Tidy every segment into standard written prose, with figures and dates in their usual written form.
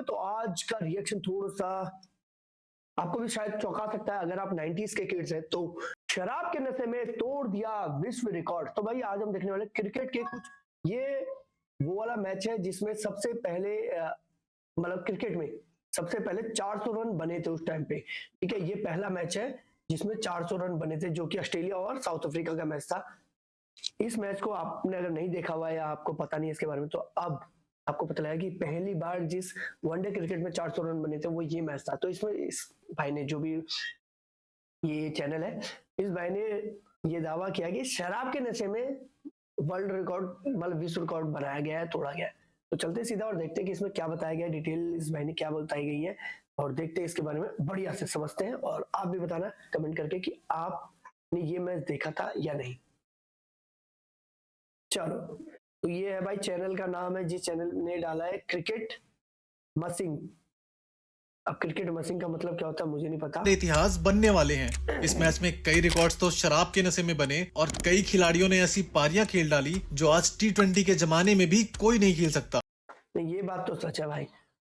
तो आज का रिएक्शन थोड़ा सा आपको भी शायद चौंका सकता है। अगर आप 90s के किड्स हैं तो शराब के नशे में तोड़ दिया विश्व रिकॉर्ड। तो भाई आज हम देखने वाले क्रिकेट के कुछ ये वो वाला मैच है जिसमें सबसे पहले मतलब क्रिकेट में सबसे पहले 400 रन बने थे उस टाइम पे। ठीक है, ये पहला मैच है जिसमें 400 रन बने थे, जो कि ऑस्ट्रेलिया और साउथ अफ्रीका का मैच था। इस मैच को आपने अगर नहीं देखा हुआ है या आपको पता नहीं है इसके बारे में, तो अब आपको पता लगा कि पहली बार जिस वनडे क्रिकेट में 400 रन बने थे वो ये मैच था। तो इसमें इस भाई ने, जो भी ये चैनल है, इस भाई ने ये दावा किया कि शराब के नशे में वर्ल्ड रिकॉर्ड मतलब विश्व रिकॉर्ड बनाया गया है, तोड़ा गया है। तो चलते सीधा और देखते हैं कि इसमें क्या बताया गया है, डिटेल इस भाई ने क्या बताई गई है, और देखते हैं इसके बारे में बढ़िया से समझते हैं। और आप भी बताना कमेंट करके कि आपने ये मैच देखा था या नहीं। चलो, तो ये है भाई, चैनल का नाम है, जिस चैनल ने डाला है क्रिकेट मसिंग। अब क्रिकेट मसिंग का मतलब क्या होता है मुझे नहीं पता। इतिहास बनने वाले हैं। इस मैच में कई रिकॉर्ड्स तो शराब के नशे में बने और कई खिलाड़ियों ने ऐसी पारियां खेल डाली जो आज T20 के जमाने में भी कोई नहीं खेल सकता। नहीं, ये बात तो सच है भाई।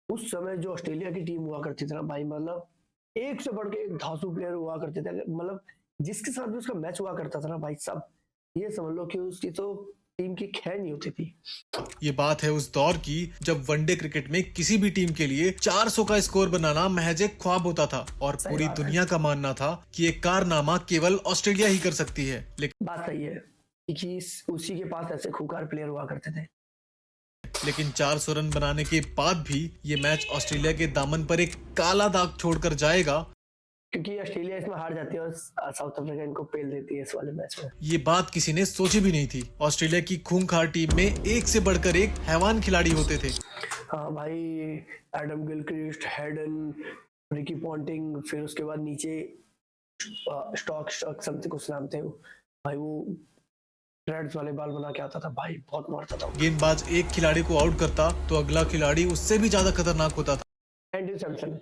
उस समय जो ऑस्ट्रेलिया की टीम हुआ करती थी ना भाई, मतलब एक से बढ़ के एक धांसू प्लेयर हुआ करते थे। मतलब जिसके साथ भी उसका मैच हुआ करता था ना भाई, सब ये समझ लो कि उसकी तो टीम की खैर नहीं होती थी। ये बात है उस दौर की जब वनडे क्रिकेट में किसी भी टीम के लिए 400 का स्कोर बनाना महज एक ख्वाब होता था और सही पूरी बात है, दुनिया का मानना था कि ये कारनामा केवल ऑस्ट्रेलिया ही कर सकती है। बात सही है कि उसी के पास ऐसे खूंखार प्लेयर हुआ करते थे। लेकिन 400 रन बनाने के बाद भी ये मैच ऑस्ट्रेलिया के दामन पर एक काला दाग छोड़कर जाएगा। क्योंकि ऑस्ट्रेलिया इसमें हार जाती है और साउथ अफ्रीका इनको पेल देती है इस वाले मैच में। ये बात किसी ने सोची भी नहीं थी। ऑस्ट्रेलिया की खूंखार टीम में एक से बढ़कर एक हैवान खिलाड़ी होते थे। हाँ भाई, Adam Gilchrist, Hayden, Ricky Ponting, फिर उसके बाद नीचे स्टॉक स्टॉक समथिंग कुछ नाम थे भाई। वो रेड्स वाले बाल बना के आता था भाई, बहुत मारता था। गेंदबाज एक खिलाड़ी को आउट करता तो अगला खिलाड़ी उससे भी ज्यादा खतरनाक होता था। एंड्रू सैमसन,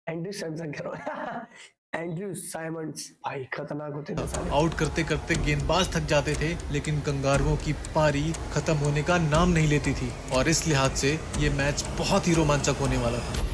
एंड्रू सैमसन कह रहा हूँ एंड्रू साइमंड्स, भाई खतरनाक होते थे सारे। आउट करते करते गेंदबाज थक जाते थे, लेकिन कंगारुओं की पारी खत्म होने का नाम नहीं लेती थी और इस लिहाज से ये मैच बहुत ही रोमांचक होने वाला था।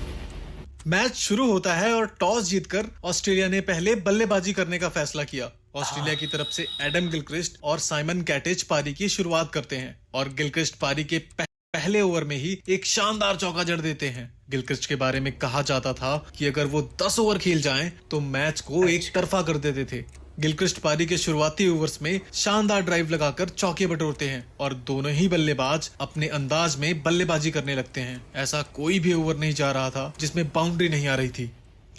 मैच शुरू होता है और टॉस जीतकर ऑस्ट्रेलिया ने पहले बल्लेबाजी करने का फैसला किया। ऑस्ट्रेलिया की तरफ से एडम गिलक्रिस्ट और साइमन कैटेज पारी की शुरुआत करते हैं और गिलक्रिस्ट पारी के पहले ओवर में ही एक शानदार चौका जड़ देते हैं। गिलक्रिस्ट के बारे में कहा जाता था कि अगर वो 10 ओवर खेल जाएं तो मैच को एक तरफा कर देते थे। गिलक्रिस्ट पारी के शुरुआती ओवर्स में शानदार ड्राइव लगाकर चौके बटोरते हैं और दोनों ही बल्लेबाज अपने अंदाज में बल्लेबाजी करने लगते हैं। ऐसा कोई भी ओवर नहीं जा रहा था जिसमें बाउंड्री नहीं आ रही थी।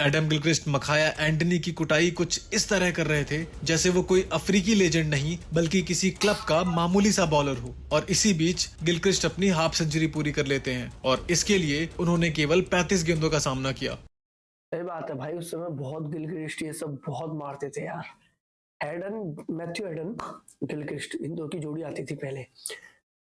एडम गिलक्रिस्ट मखाया एंटनी की कुटाई कुछ इस तरह कर रहे थे जैसे वो कोई अफ्रीकी लेजेंड नहीं बल्कि किसी क्लब का मामूली सा बॉलर हो। और इसी बीच गिलक्रिस्ट अपनी हाफ सेंचुरी पूरी कर लेते हैं और इसके लिए उन्होंने केवल 35 गेंदों का सामना किया। सही बात है भाई, उस समय बहुत गिलक्रिस्ट ये सब बहुत मारते थे यार। हेडन, मैथ्यू हेडन, गिलक्रिस्ट, इन दो की जोड़ी आती थी पहले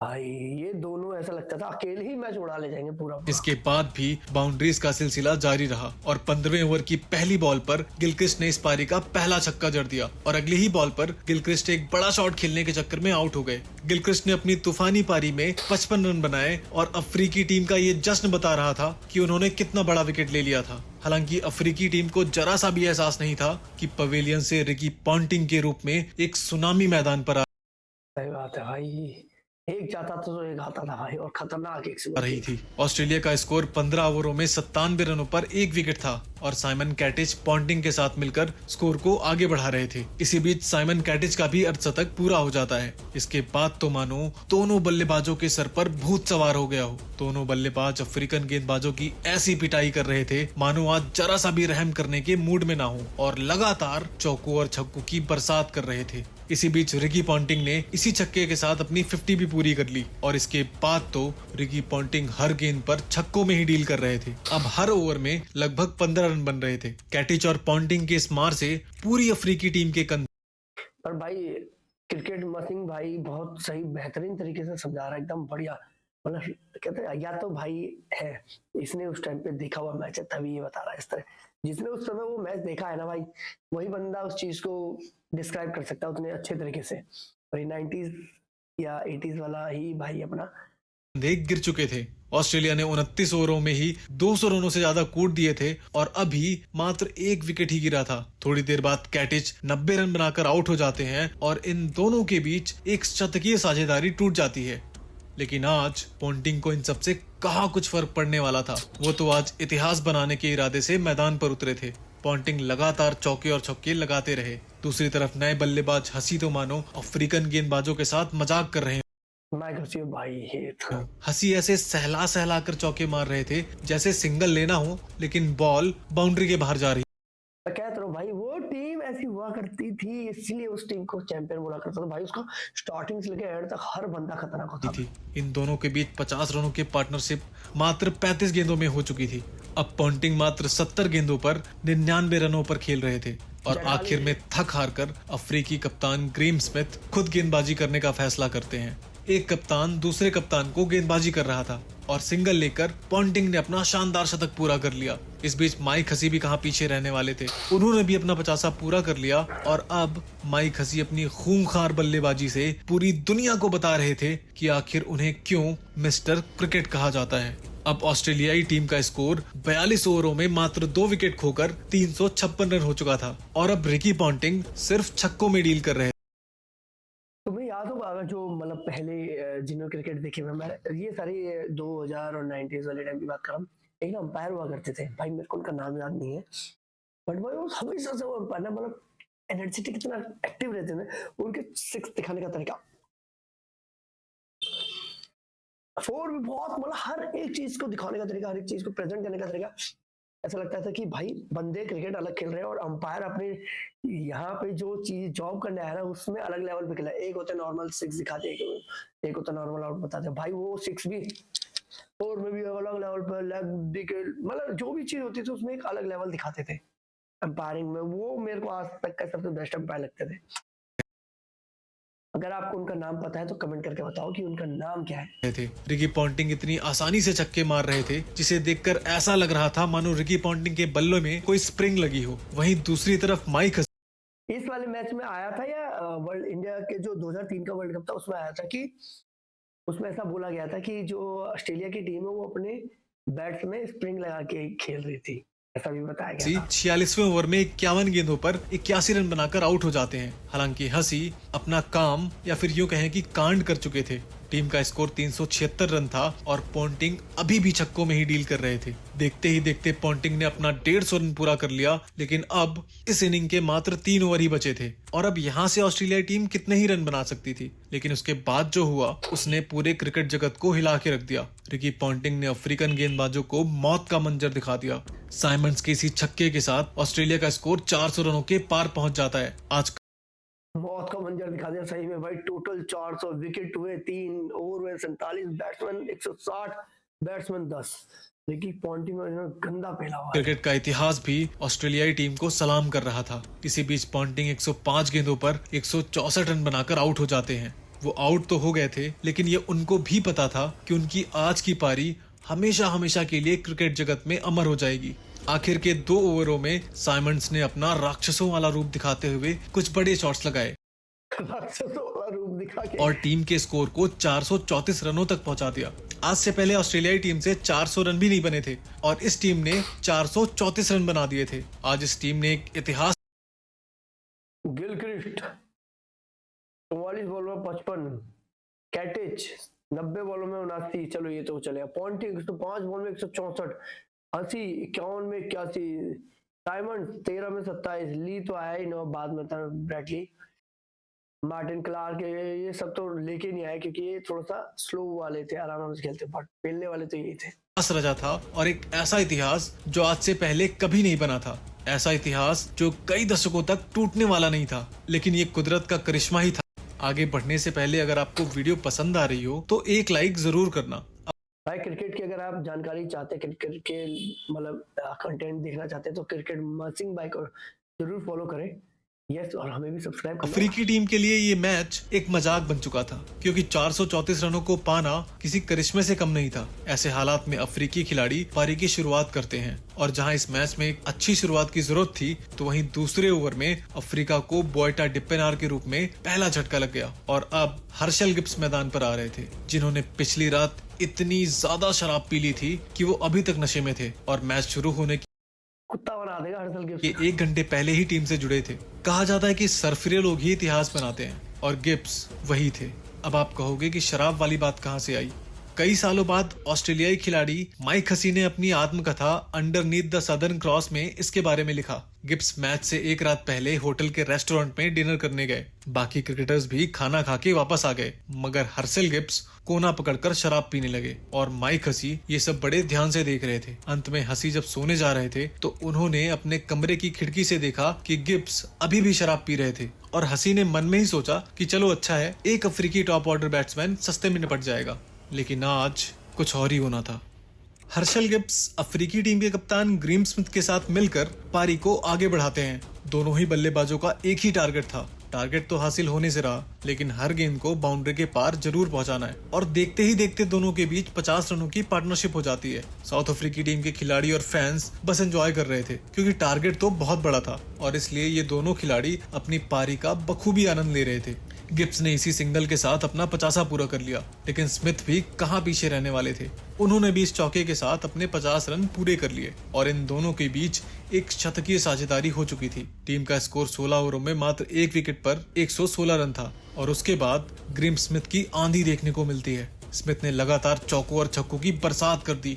भाई। ये दोनों ऐसा लगता था अकेले ही मैच उड़ा ले जाएंगे पूरा पूरा। इसके बाद भी बाउंड्रीज का सिलसिला जारी रहा और 15वें ओवर की पहली बॉल पर गिलक्रिस्ट ने इस पारी का पहला छक्का जड़ दिया और अगली ही बॉल पर गिलक्रिस्ट एक बड़ा शॉट खेलने के चक्कर में आउट हो गए। गिलक्रिस्ट ने अपनी तूफानी पारी में 55 रन बनाए और अफ्रीकी टीम का ये जश्न बता रहा था कि उन्होंने कितना बड़ा विकेट ले लिया था। हालांकि अफ्रीकी टीम को जरा सा भी एहसास नहीं था कि पवेलियन से रिकी पॉन्टिंग के रूप में एक सुनामी मैदान पर सही बात है भाई, एक जाता था तो एक आता था भाई, और खतरनाक एक से रही थी। ऑस्ट्रेलिया का स्कोर 15 ओवरों में 97 रनों पर एक विकेट था और साइमन कैटेज पॉन्टिंग के साथ मिलकर स्कोर को आगे बढ़ा रहे थे। इसी बीच साइमन कैटेज का भी अर्धशतक पूरा हो जाता है। इसके बाद तो मानो दोनों बल्लेबाजों के सर पर भूत सवार हो गया हो। दोनों बल्लेबाज अफ्रीकन गेंदबाजों की ऐसी पिटाई कर रहे थे मानो आज जरा सा भी रहम करने के मूड में ना हो और लगातार चौकों और छक्कों की बरसात कर रहे थे। इसी बीच रिकी पॉन्टिंग ने इसी छक्के के साथ अपनी 50 भी पूरी कर ली और इसके बाद तो रिकी पॉन्टिंग हर गेंद पर छक्कों में ही डील कर रहे थे। अब हर ओवर में लगभग 15 रन बन रहे थे। कैटिच और पॉन्टिंग के इस मार से पूरी अफ्रीकी टीम के कंधे पर भाई क्रिकेट मसिंग भाई बहुत सही बेहतरीन तरीके से समझा रहा है, एकदम बढ़िया। मतलब कहते हैं या तो भाई है, इसने उस टाइम पे देखा हुआ मैच है तभी ये बता रहा है इस तरह। जिसने उस समय वो मैच देखा है ना भाई, वही बंदा उस चीज को डिस्क्राइब कर सकता है उतने अच्छे तरीके से। और ये 90s या 80s वाला ही भाई अपना कंधे गिर चुके थे। ऑस्ट्रेलिया ने 29 ओवरों में ही 200 रनों से ज्यादा कूट दिए थे और अभी मात्र एक विकेट ही गिरा था। थोड़ी देर बाद कैटिच 90 रन बनाकर आउट हो जाते हैं और इन दोनों के बीच एक शतकीय साझेदारी टूट जाती है। लेकिन आज पोंटिंग को इन सबसे कहाँ कुछ फर्क पड़ने वाला था। वो तो आज इतिहास बनाने के इरादे से मैदान पर उतरे थे। पोंटिंग लगातार चौके और छक्के लगाते रहे। दूसरी तरफ नए बल्लेबाज हसी तो मानो अफ्रीकन गेंदबाजों के साथ मजाक कर रहे हैं। माइक हसी भाई ये था। हसी ऐसे सहला सहला कर चौके मार रहे थे जैसे सिंगल लेना हो, लेकिन बॉल बाउंड्री के बाहर जा रही। मैं कहता रहा हूँ भाई, वो टीम ऐसी हुआ करती थी, इसलिए उस टीम को चैंपियन बोला करता था भाई। उसका स्टार्टिंग से लेकर एंड तक हर बंदा खतरनाक होता थी। इन दोनों के बीच 50 रनों की पार्टनरशिप मात्र 35 गेंदों में हो चुकी थी। अब पोंटिंग मात्र 70 गेंदों पर 99 रनों पर खेल रहे थे और आखिर में थक हार कर अफ्रीकी कप्तान ग्रेम स्मिथ खुद गेंदबाजी करने का फैसला करते हैं। एक कप्तान दूसरे कप्तान को गेंदबाजी कर रहा था और सिंगल लेकर पोंटिंग ने अपना शानदार शतक पूरा कर लिया। इस बीच माइक हसी भी कहां पीछे रहने वाले थे। उन्होंने भी अपना 50 पूरा कर लिया और अब माइक हसी अपनी खूंखार बल्लेबाजी से पूरी दुनिया को बता रहे थे कि आखिर उन्हें क्यों मिस्टर क्रिकेट कहा जाता है। अब ऑस्ट्रेलियाई टीम का स्कोर 42 ओवरों में मात्र 2 विकेट खोकर 356 रन हो चुका था और अब रिकी पोंटिंग सिर्फ छक्कों में डील कर रहे थे। तुम्हें याद होगा जो मतलब पहले जिन्होंने क्रिकेट देखे हुए, मैं ये सारी 2000 और 90s वाले टाइम की बात कर रहा हूँ। एक ना अंपायर हुआ करते थे भाई, मेरे को उनका नाम याद नहीं है, बट भाई वो हमेशा से वो अंपायर ना मतलब एनर्जेटिक कितना एक्टिव रहते थे। उनके सिक्स दिखाने का तरीका, फोर भी बहुत मतलब हर एक चीज को दिखाने का तरीका, हर एक चीज को प्रेजेंट करने का तरीका, ऐसा लगता था कि भाई बंदे क्रिकेट अलग खेल रहे हैं और अंपायर अपने यहाँ पे जो चीज जॉब करने आया ना उसमें अलग लेवल पे खेला। एक होता है नॉर्मल सिक्स दिखाते हैं, एक होता है नॉर्मल आउट बताते हैं। भाई वो सिक्स भी फोर में भी अलग लेवल पे लेग मतलब जो भी चीज होती थी उसमें एक अलग लेवल दिखाते थे अंपायरिंग में। वो मेरे को आज तक का सबसे बेस्ट अंपायर लगते थे। अगर आपको उनका नाम पता है तो कमेंट करके बताओ कि उनका नाम क्या है। रिकी पोंटिंग इतनी आसानी से छक्के मार रहे थे जिसे देखकर ऐसा लग रहा था मानो रिकी पोंटिंग के बल्लों में कोई स्प्रिंग लगी हो। वहीं दूसरी तरफ माइक इस वाले मैच में आया था या वर्ल्ड इंडिया के जो 2003 का वर्ल्ड कप था उसमें आया था कि उसमें ऐसा बोला गया था कि जो ऑस्ट्रेलिया की टीम है वो अपने बैट्स में स्प्रिंग लगा के खेल रही थी, ऐसा भी बताया गया था। 46वें ओवर में 51 गेंदों पर 81 रन बनाकर आउट हो जाते हैं। हालांकि हसी अपना काम या फिर यूं कहें कि कांड कर चुके थे। टीम का स्कोर 376 रन था और पोंटिंग अभी भी छक्कों में ही डील कर रहे थे। देखते ही देखते पोंटिंग ने अपना 150 रन पूरा कर लिया, लेकिन अब इस इनिंग के मात्र 3 ओवर ही बचे थे और अब यहाँ से ऑस्ट्रेलिया टीम कितने ही रन बना सकती थी। लेकिन उसके बाद जो हुआ उसने पूरे क्रिकेट जगत को हिला के रख दिया। रिकी पोंटिंग ने अफ्रीकन गेंदबाजों को मौत का मंजर दिखा दिया। साइमंड्स के इसी छक्के के साथ ऑस्ट्रेलिया का स्कोर 400 रनों के पार पहुंच जाता है। आज मौत का मंजर दिखा दिया सही में भाई। टोटल 400 विकेट हुए, 3 ओवर हुए 47, बैट्समैन 160, बैट्समैन 10। रिकी पोंटिंग ने गंदा पहला हुआ। क्रिकेट का इतिहास भी ऑस्ट्रेलियाई टीम को सलाम कर रहा था। इसी बीच पोंटिंग 105 गेंदों पर 164 रन बनाकर आउट हो जाते हैं। वो आउट तो हो गए थे, लेकिन ये उनको भी पता था कि उनकी आज की पारी हमेशा हमेशा के लिए क्रिकेट जगत में अमर हो जाएगी। आखिर के 2 ओवरों में साइमंड्स ने अपना राक्षसों वाला रूप दिखाते हुए कुछ बड़े शॉट्स लगाए रूप दिखा के और टीम के स्कोर को 434 रनों तक पहुंचा दिया। आज से पहले ऑस्ट्रेलियाई टीम से 400 रन भी नहीं बने थे और इस टीम ने 434 रन बना दिए थे। आज इस टीम ने एक इतिहास। गिलक्रिस्ट 44 बॉल में 55, कैटिच 90 बॉलों में 79, चलो ये तो चलेगा। पोंटिंग 105 बॉल में 164, हसी 51 में 81, साइमंड 13 में 27, ली तो आया ही ना बाद में था, ब्रैडली, मार्टिन क्लार्क, ये सब तो लेके नहीं आए क्योंकि ये थोड़ा सा स्लो वाले थे, आराम से खेलते, बट खेलने वाले तो यही थे। रचा था और एक ऐसा इतिहास जो आज से पहले कभी नहीं बना था। ऐसा इतिहास जो कई दशकों तक टूटने वाला नहीं था, लेकिन ये कुदरत का करिश्मा ही था। आगे बढ़ने से पहले अगर आपको वीडियो पसंद आ रही हो तो एक लाइक जरूर करना। भाई क्रिकेट की अगर आप जानकारी चाहते हैं, क्रिकेट के मतलब कंटेंट देखना चाहते हैं तो क्रिकेट मसिंग भाई को जरूर फॉलो करें। यस, और हमें भी सब्सक्राइब करना। अफ्रीकी टीम के लिए ये मैच एक मजाक बन चुका था, क्योंकि 434 रनों को पाना किसी करिश्मे से कम नहीं था। ऐसे हालात में अफ्रीकी खिलाड़ी पारी की शुरुआत करते हैं, और जहां इस मैच में एक अच्छी शुरुआत की जरूरत थी, तो वहीं दूसरे ओवर में अफ्रीका को बोयटा डिपेनार के रूप में पहला झटका लग गया। और अब हर्षल गिब्स मैदान पर आ रहे थे, जिन्होंने पिछली रात इतनी ज्यादा शराब पी ली थी कि वो अभी तक नशे में थे, और मैच शुरू होने कुत्ता बना देगा हर्षल गिब्स। ये 1 घंटे पहले ही टीम से जुड़े थे। कहा जाता है कि सरफिरे लोग ही इतिहास बनाते हैं, और गिब्स वही थे। अब आप कहोगे कि शराब वाली बात कहां से आई? कई सालों बाद ऑस्ट्रेलियाई खिलाड़ी माइक हसी ने अपनी आत्मकथा अंडरनीथ द सदर्न क्रॉस में इसके बारे में लिखा। गिब्स मैच से एक रात पहले होटल के रेस्टोरेंट में डिनर करने गए। बाकी क्रिकेटर्स भी खाना खा के वापस आ गए, मगर हर्षल गिब्स कोना पकड़कर शराब पीने लगे, और माइक हसी ये सब बड़े ध्यान से देख रहे थे। अंत में हसी जब सोने जा रहे थे, तो उन्होंने अपने कमरे की खिड़की से देखा कि गिब्स अभी भी शराब पी रहे थे, और हसी ने मन में ही सोचा कि चलो अच्छा है, एक अफ्रीकी टॉप ऑर्डर बैट्समैन सस्ते में निपट जाएगा। लेकिन आज कुछ और ही होना था। हर्षल गिब्स अफ्रीकी टीम के कप्तान ग्रीम स्मिथ के साथ मिलकर पारी को आगे बढ़ाते हैं। दोनों ही बल्लेबाजों का एक ही टारगेट था। टारगेट तो हासिल होने से रहा, लेकिन हर गेंद को बाउंड्री के पार जरूर पहुंचाना है। और देखते ही देखते दोनों के बीच 50 रनों की पार्टनरशिप हो जाती है। साउथ अफ्रीकी टीम के खिलाड़ी और फैंस बस एंजॉय कर रहे थे, क्योंकि टारगेट तो बहुत बड़ा था, और इसलिए ये दोनों खिलाड़ी अपनी पारी का बखूबी आनंद ले रहे थे। गिब्स ने इसी सिंगल के साथ अपना 50 पूरा कर लिया, लेकिन स्मिथ भी कहां पीछे रहने वाले थे। उन्होंने भी इस चौके के साथ अपने 50 रन पूरे कर लिए, और इन दोनों के बीच एक शतकीय साझेदारी हो चुकी थी। टीम का स्कोर 16 ओवरों में मात्र 1 विकेट पर 116 रन था, और उसके बाद ग्रीम स्मिथ की आंधी देखने को मिलती है। स्मिथ ने लगातार चौकों और छक्कों की बरसात कर दी।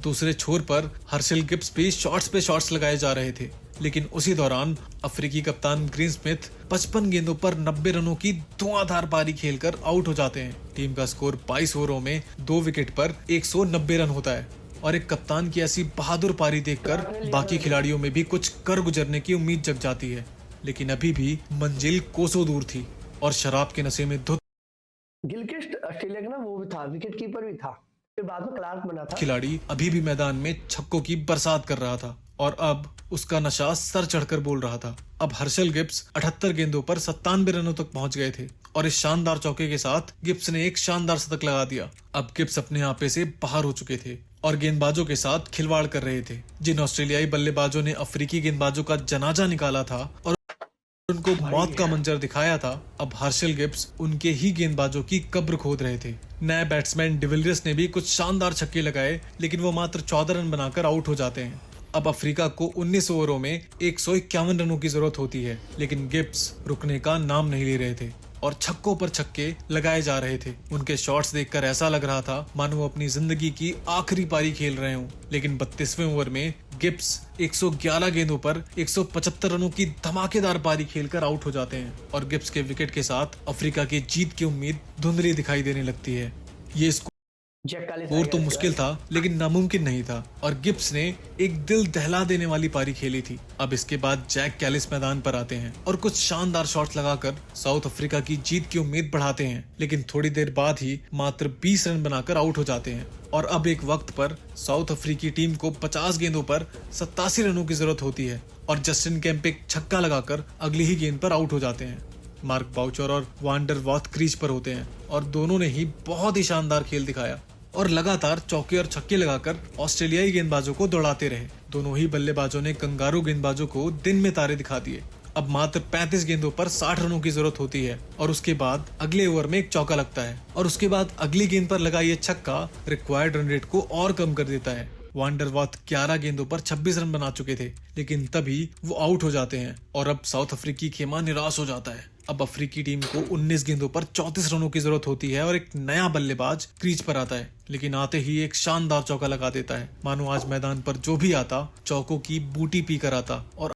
दूसरे छोर पर हर्षल गिब्स भी शॉट्स पे शॉट्स लगाए जा रहे थे, लेकिन उसी दौरान अफ्रीकी कप्तान ग्रीम स्मिथ 55 गेंदों पर 90 रनों की धुआंधार पारी खेलकर आउट हो जाते हैं। टीम का स्कोर 22 ओवरों में 2 विकेट पर 190 रन होता है, और एक कप्तान की ऐसी बहादुर पारी देखकर बाकी खिलाड़ियों में भी कुछ कर गुजरने की उम्मीद जग जाती है। लेकिन अभी भी मंजिल कोसों दूर थी, और शराब के नशे में धुत गिलक्रिस्ट ऑस्ट्रेलिया का ना वो भी था, विकेट कीपर भी था, फिर बाद में क्लार्क बना था। खिलाड़ी अभी भी मैदान में छक्कों की बरसात कर रहा था, और अब उसका नशा सर चढ़कर बोल रहा था। अब हर्षल गिब्स 78 गेंदों पर 97 रनों तक पहुंच गए थे, और इस शानदार चौके के साथ गिब्स ने एक शानदार शतक लगा दिया। अब गिब्स अपने आपे से बाहर हो चुके थे, और गेंदबाजों के साथ खिलवाड़ कर रहे थे। जिन ऑस्ट्रेलियाई बल्लेबाजों ने अफ्रीकी गेंदबाजों का जनाजा निकाला था और उनको मौत का मंजर दिखाया था, अब हर्षल गिब्स उनके ही गेंदबाजों की कब्र खोद रहे थे। नए बैट्समैन डिविलियर्स ने भी कुछ शानदार छक्के लगाए, लेकिन वो मात्र 14 रन बनाकर आउट हो जाते हैं। अब अफ्रीका को 19 ओवरों में 151 रनों की जरूरत होती है, लेकिन गिब्स रुकने का नाम नहीं ले रहे थे, और छक्कों पर छक्के लगाए जा रहे थे। उनके शॉट्स देखकर ऐसा लग रहा था मानो वो अपनी जिंदगी की आखिरी पारी खेल रहे हों। लेकिन 32वें ओवर में गिब्स 111 गेंदों पर 175 रनों की धमाकेदार पारी खेलकर आउट हो जाते हैं, और गिब्स के विकेट के साथ अफ्रीका की जीत की उम्मीद धुंधली दिखाई देने लगती है। ये स्कोर तो मुश्किल था, लेकिन नामुमकिन नहीं था, और गिब्स ने एक दिल दहला देने वाली पारी खेली थी। अब इसके बाद जैक कैलिस मैदान पर आते हैं और कुछ शानदार शॉट्स लगाकर साउथ अफ्रीका की जीत की उम्मीद बढ़ाते हैं, लेकिन थोड़ी देर बाद ही मात्र 20 रन बनाकर आउट हो जाते हैं। और अब एक वक्त पर साउथ अफ्रीकी टीम को 50 गेंदों पर 87 रनों की जरूरत होती है, और जस्टिन केम्प एक छक्का लगाकर अगली ही गेंद पर आउट हो जाते हैं। मार्क बाउचर और वांडर वॉथ क्रीज पर होते हैं, और दोनों ने ही बहुत ही शानदार खेल दिखाया, और लगातार चौके और छक्के लगाकर ऑस्ट्रेलियाई गेंदबाजों को दौड़ाते रहे। दोनों ही बल्लेबाजों ने कंगारू गेंदबाजों को दिन में तारे दिखा दिए। अब मात्र 35 गेंदों पर 60 रनों की जरूरत होती है, और उसके बाद अगले ओवर में एक चौका लगता है, और उसके बाद अगली गेंद पर लगा ये छक्का रिक्वायर्ड रन रेट को और कम कर देता है। वांडर वॉथ 11 गेंदों पर 26 रन बना चुके थे, लेकिन तभी वो आउट हो जाते हैं, और अब साउथ अफ्रीकी खेमा निराश हो जाता है। अब अफ्रीकी टीम को 19 गेंदों पर 34 रनों की जरूरत होती है, और एक नया बल्लेबाज क्रीज पर आता है, लेकिन आते ही एक शानदार चौका लगा देता है। मानो आज मैदान पर जो भी आता चौकों की बूटी पी कर आता, और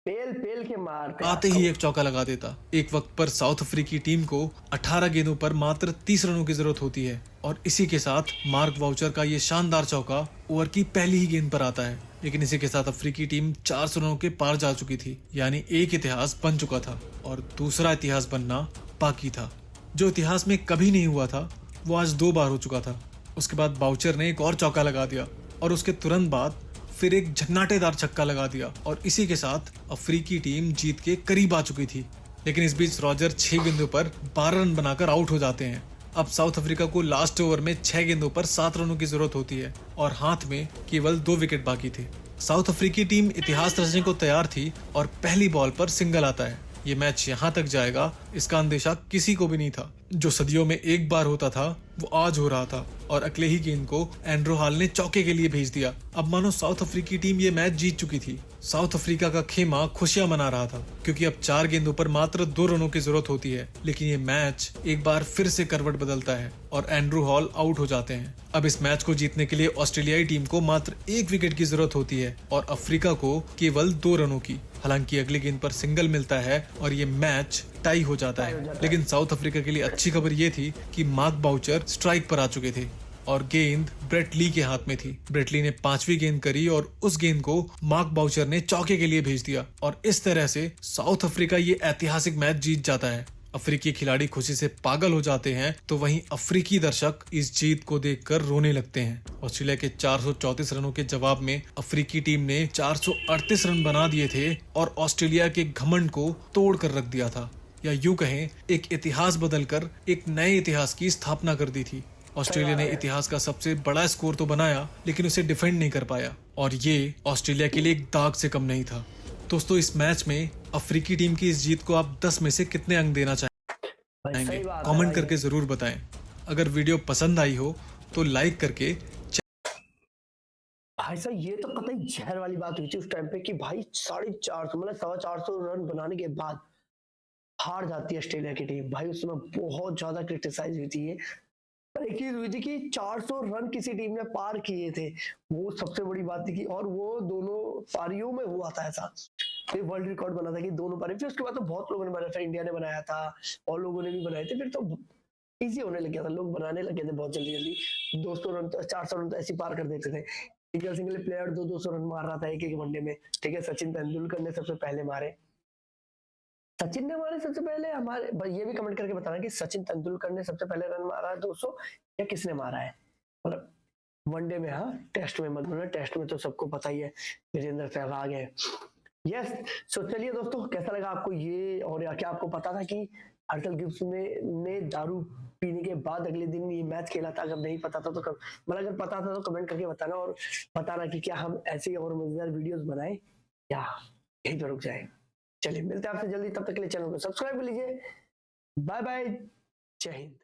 पेल के मारते आते ही एक चौका लगा देता। एक वक्त पर साउथ अफ्रीकी टीम को 18 गेंदों पर मात्र 30 रनों की जरूरत होती है, और इसी के साथ मार्क वाउचर का ये शानदार चौका ओवर की पहली ही गेंद पर आता है। लेकिन इसी के साथ अफ्रीकी टीम 400 रनों के पार जा चुकी थी, यानी एक इतिहास बन चुका था, और दूसरा इतिहास बनना बाकी था। जो इतिहास में कभी नहीं हुआ था, वो आज 2 बार हो चुका था। उसके बाद बाउचर ने एक और चौका लगा दिया, और उसके तुरंत बाद फिर एक झन्नाटेदार छक्का लगा दिया और इसी के साथ अफ्रीकी टीम जीत के करीब आ चुकी थी। लेकिन इस बीच रॉजर 6 गेंदों पर 12 रन बनाकर आउट हो जाते हैं। अब साउथ अफ्रीका को लास्ट ओवर में 6 गेंदों पर 7 रनों की जरूरत होती है और हाथ में केवल 2 विकेट बाकी थे। साउथ अफ्रीकी टीम इतिहास रचने को तैयार थी और पहली बॉल पर सिंगल आता है। ये मैच यहाँ तक जाएगा इसका अंदेशा किसी को भी नहीं था। जो सदियों में एक बार होता था वो आज हो रहा था और अगले ही गेंद को एंड्रो हॉल ने चौके के लिए भेज दिया। अब मानो साउथ अफ्रीकी टीम ये मैच जीत चुकी थी। साउथ अफ्रीका का खेमा खुशियां मना रहा था क्योंकि अब 4 गेंदों पर मात्र 2 रनों की जरूरत होती है। लेकिन ये मैच एक बार फिर से करवट बदलता है और एंड्रू हॉल आउट हो जाते हैं। अब इस मैच को जीतने के लिए ऑस्ट्रेलियाई टीम को मात्र 1 विकेट की जरूरत होती है और अफ्रीका को केवल 2 रनों की। हालांकि अगली गेंद पर सिंगल मिलता है और ये मैच टाई हो जाता है। लेकिन साउथ अफ्रीका के लिए अच्छी खबर ये थी कि मार्क बाउचर स्ट्राइक पर आ चुके थे और गेंद ब्रेट ली के हाथ में थी। ब्रेट ली ने 5वीं गेंद करी और उस गेंद को मार्क बाउचर ने चौके के लिए भेज दिया और इस तरह से साउथ अफ्रीका ये ऐतिहासिक मैच जीत जाता है। अफ्रीकी खिलाड़ी खुशी से पागल हो जाते हैं तो वहीं अफ्रीकी दर्शक इस जीत को देखकर रोने लगते हैं। ऑस्ट्रेलिया के 434 रनों के जवाब में अफ्रीकी टीम ने 438 रन बना दिए थे और ऑस्ट्रेलिया के घमंड को तोड़ कर रख दिया था, या यूं कहें एक इतिहास बदलकर एक नए इतिहास की स्थापना कर दी थी। ऑस्ट्रेलिया ने इतिहास का सबसे बड़ा स्कोर तो बनाया लेकिन उसे डिफेंड नहीं कर पाया और ये ऑस्ट्रेलिया के लिए एक दाग से कम नहीं था। दोस्तों, इस मैच में अफ्रीकी टीम की इस जीत को आप 10 में से कितने अंक देना चाहेंगे? कमेंट करके जरूर बताएं। अगर वीडियो पसंद आई हो तो लाइक करके। भाई साहब ये तो कतई जहर वाली बात हुई थी उस टाइम पे कि भाई 450 मतलब 450 रन बनाने के बाद हार जाती है ऑस्ट्रेलिया की टीम। भाई उसमें बहुत ज्यादा क्रिटिसाइज हुई थी। पर एक चीज हुई थी कि 400 रन किसी टीम ने पार किए थे, वो सबसे बड़ी बात थी कि और वो दोनों पारियों में हुआ था। ऐसा वर्ल्ड रिकॉर्ड बना था कि दोनों पारी। फिर उसके बाद तो बहुत लोगों ने बनाया था, इंडिया ने बनाया था और लोगों ने भी बनाए थे। फिर तो इजी होने लग गया था, लोग बनाने लगे थे बहुत जल्दी जल्दी। 200 रन तो 400 रन तो ऐसे पार कर देते थे। सिंगल प्लेयर 200 रन मार रहा था एक एक वनडे में। ठीक है, सचिन तेंदुलकर ने सबसे पहले मारे। सचिन ने मारे सबसे पहले? हमारे ये भी कमेंट करके बताना कि सचिन तेंदुलकर ने सबसे पहले रन मारा है 200 या किसने मारा है, मतलब वनडे में। हाँ, टेस्ट में मत बोलना, टेस्ट में तो सबको पता ही है वीरेंद्र सहवाग है। यस, सो चलिए दोस्तों, कैसा लगा आपको ये? और क्या आपको पता था कि हर्षल गिब्स ने दारू पीने के बाद अगले दिन ये मैच खेला था? अगर नहीं पता था तो मतलब अगर पता था तो कमेंट करके बताना और बताना कि क्या हम ऐसे और मजेदार वीडियोस बनाएं या यहीं पर रुक जाए। चलिए मिलते हैं आपसे जल्दी, तब तक के लिए चैनल को सब्सक्राइब कर लीजिए। बाय बाय, जय हिंद।